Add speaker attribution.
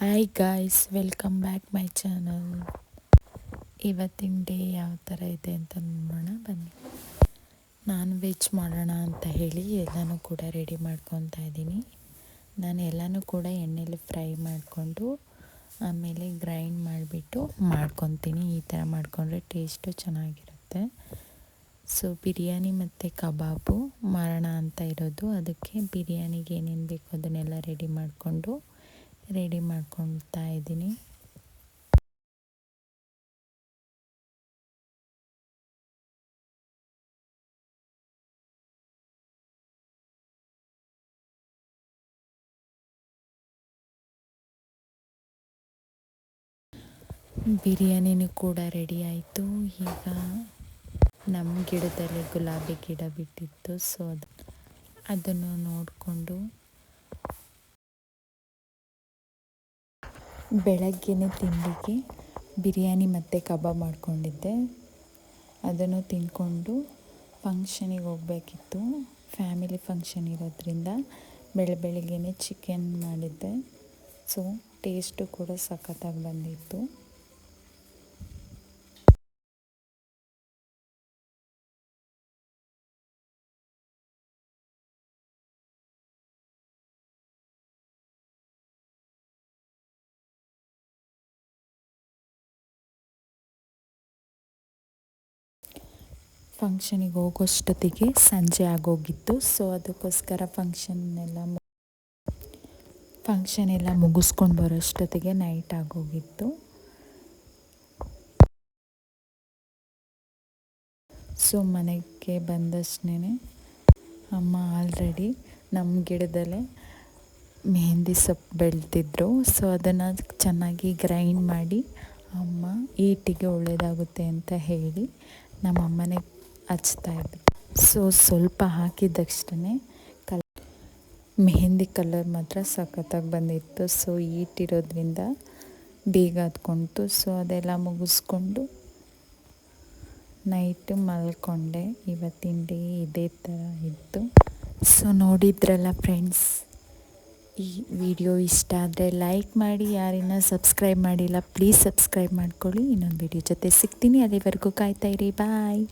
Speaker 1: Hi guys, welcome back my channel. ಇವತ್ತಿನ day ಯಾವ ಥರ ಇದೆ ಅಂತ ನೋಡೋಣ ಬನ್ನಿ. ನಾನ್ ವೆಜ್ ಮಾಡೋಣ ಅಂತ ಹೇಳಿ ಎಲ್ಲನೂ ಕೂಡ ರೆಡಿ ಮಾಡ್ಕೊತಾ ಇದ್ದೀನಿ. ನಾನು ಎಲ್ಲನೂ ಕೂಡ ಎಣ್ಣೆಲಿ ಫ್ರೈ ಮಾಡಿಕೊಂಡು ಆಮೇಲೆ ಗ್ರೈಂಡ್ ಮಾಡಿಬಿಟ್ಟು ಮಾಡ್ಕೊತೀನಿ. ಈ ಥರ ಮಾಡಿಕೊಂಡ್ರೆ ಟೇಸ್ಟು ಚೆನ್ನಾಗಿರುತ್ತೆ. ಸೊ ಬಿರಿಯಾನಿ ಮತ್ತು ಕಬಾಬು ಮಾಡೋಣ ಅಂತ ಇರೋದು. ಅದಕ್ಕೆ ಬಿರಿಯಾನಿಗೆ ಏನೇನು ಬೇಕು ಅದನ್ನೆಲ್ಲ ರೆಡಿ ಮಾಡ್ಕೊಳ್ತಾ ಇದ್ದೀನಿ. ಬಿರಿಯಾನಿನೂ ಕೂಡ ರೆಡಿ ಆಯಿತು. ಈಗ ನಮ್ಮ ಗಿಡದಲ್ಲಿ ಗುಲಾಬಿ ಗಿಡ ಬಿಟ್ಟಿತ್ತು, ಸೊ ಅದನ್ನು ನೋಡಿಕೊಂಡು ಬೆಳಗ್ಗೆನೇ ತಿಂಡಿಗೆ ಬಿರಿಯಾನಿ ಮತ್ತು ಕಬಾಬ್ ಮಾಡ್ಕೊಂಡಿದ್ದೆ. ಅದನ್ನು ತಿಂದ್ಕೊಂಡು ಫಂಕ್ಷನಿಗೆ ಹೋಗಬೇಕಿತ್ತು. ಫ್ಯಾಮಿಲಿ ಫಂಕ್ಷನ್ ಇರೋದ್ರಿಂದ ಬೆಳಗ್ಗೆನೇ ಚಿಕನ್ ಮಾಡಿದ್ದೆ. ಸೊ ಟೇಸ್ಟು ಕೂಡ ಸಖತ್ತಾಗಿ ಬಂದಿತ್ತು. ಫಂಕ್ಷನಿಗೆ ಹೋಗೋಷ್ಟೊತ್ತಿಗೆ ಸಂಜೆ ಆಗೋಗಿತ್ತು. ಸೊ ಅದಕ್ಕೋಸ್ಕರ ಫಂಕ್ಷನ್ ಎಲ್ಲ ಮುಗಿಸ್ಕೊಂಡು ಬರೋಷ್ಟೊತ್ತಿಗೆ ನೈಟ್ ಆಗೋಗಿತ್ತು. ಸೊ ಮನೆಗೆ ಬಂದಷ್ಟೇ ಅಮ್ಮ ಆಲ್ರೆಡಿ ನಮ್ಮ ಗಿಡದಲ್ಲೇ ಮೆಹಂದಿ ಸೊಪ್ಪು ಬೆಳೆದಿದ್ರು. ಸೊ ಅದನ್ನು ಚೆನ್ನಾಗಿ ಗ್ರೈಂಡ್ ಮಾಡಿ ಅಮ್ಮ ಈಟಿಗೆ ಒಳ್ಳೆಯದಾಗುತ್ತೆ ಅಂತ ಹೇಳಿ ನಮ್ಮಮ್ಮನೇ ಹಚ್ತಾಯಿದ್ರು. ಸೊ ಸ್ವಲ್ಪ ಹಾಕಿದಷ್ಟೇ ಮೆಹಂದಿ ಕಲರ್ ಮಾತ್ರ ಸಖತ್ತಾಗಿ ಬಂದಿತ್ತು. ಸೊ ಈಟಿರೋದ್ರಿಂದ ಬೇಗ ಹತ್ಕೊಳ್ತು. ಸೊ ಅದೆಲ್ಲ ಮುಗಿಸ್ಕೊಂಡು ನೈಟು ಮಲ್ಕೊಂಡೆ. ಇವತ್ತಿನ ಡೇ ಇದೇ ಥರ ಇತ್ತು. ಸೊ ನೋಡಿದ್ರಲ್ಲ ಫ್ರೆಂಡ್ಸ್, ಈ ವಿಡಿಯೋ ಇಷ್ಟ ಆದರೆ ಲೈಕ್ ಮಾಡಿ. ಯಾರಿನ್ನ ಸಬ್ಸ್ಕ್ರೈಬ್ ಮಾಡಿಲ್ಲ ಪ್ಲೀಸ್ ಸಬ್ಸ್ಕ್ರೈಬ್ ಮಾಡ್ಕೊಳ್ಳಿ. ಇನ್ನೊಂದು ವಿಡಿಯೋ ಜೊತೆ ಸಿಗ್ತೀನಿ. ಅಲ್ಲಿವರೆಗೂ ಕಾಯ್ತಾ ಇರಿ. ಬಾಯ್.